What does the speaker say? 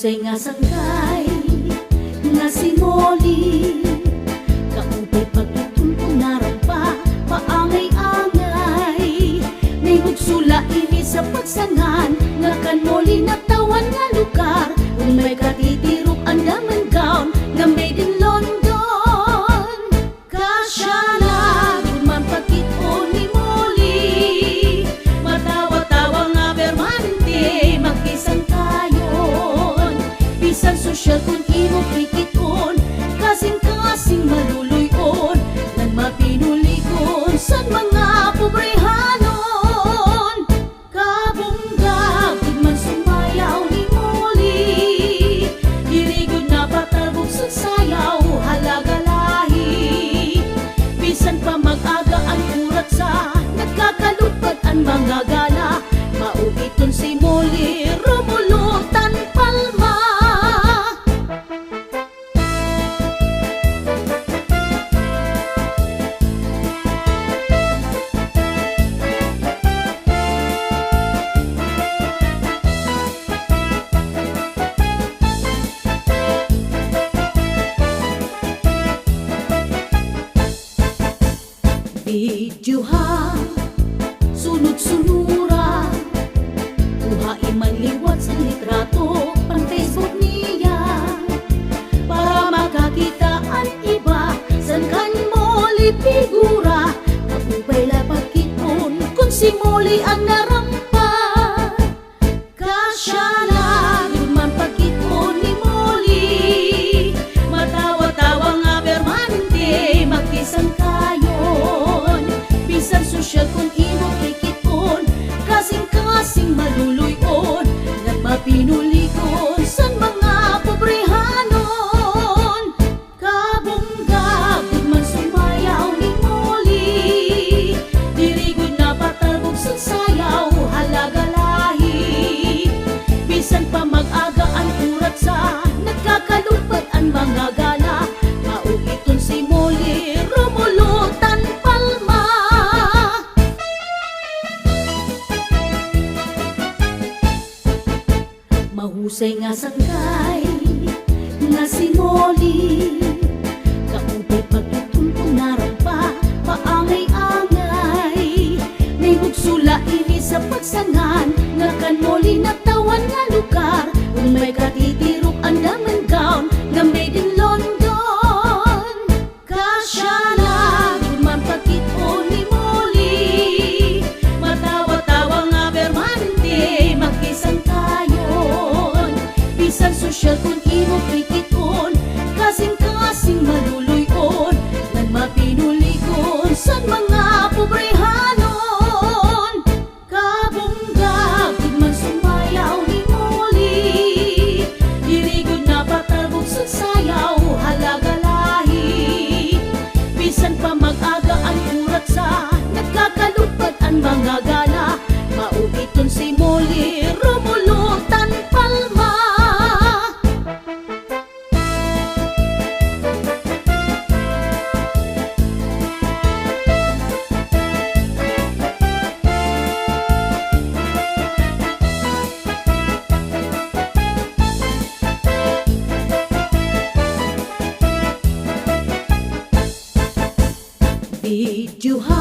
Mahusay nga sangkay nga si Molly, kaupay pagtutun kung narampa paangay-angay. May hugsula ini sa pagsangan nga kan Molly natawan nga lugar. Kung may katitirok ang daman gown nga made in London, kasya na man pagkito ni Molly. Matawa-tawa nga permanente magkisang kayon. Bisan sosyal kung imo kritikon, kasing-kasing maluluyon nang mapinulikon sa mga pobrehanon. Kabunggag man sumayaw ni Molly, dirigod na patalbog sa sayaw halagalahi. Bisan pa mag-aga ang urat sa nagkakalupad ang mga gala, maugiton si Molly rumulutan palma. Videoha, sunod-sunura, buhay man liwat sa litrato pang Facebook niya, para makakita ang iba san kan Molly figura. Kapupay lapagkipon kung si Molly ang narampa, kasya na man pagkipon ni Molly. Matawa-tawa nga permanente magkisang kayon. Bisan sosyal kung imo kikipon, kasing-kasing maluluyon nang mapinulikon sa mga pobrehanon. Kabunggag man sumayaw ni Molly, dirigod na patalbog sa sayaw halagalahi. Bisan pa mag-aga ang urat sa nagkakalupad ang mga gala, maugiton si Molly rumulutan palma. Mahusay nga sangkay nga si Molly, kaupay pagtutun kung narampa paangay-angay. May hugsula ini sa pagsangan nga kan Molly natawan nga lugar. Kung may katitirok ang daman gown nga made in London, kasya na man pagkito ni Molly. Matawa-tawa nga permanente magkisang kayon. Bisan sosyal kung imo kritikon, kasing-kasing maluluyon nang mapinulikon sa mga pobrehanon. Kabunggag man sumayaw ni Molly, dirigod na patalbog sa sayaw halagalahi. Bisan pa mag-aga ang urat sa nagkakalupad ang mga gala, maugiton si Molly rumulutan palma. Videoha,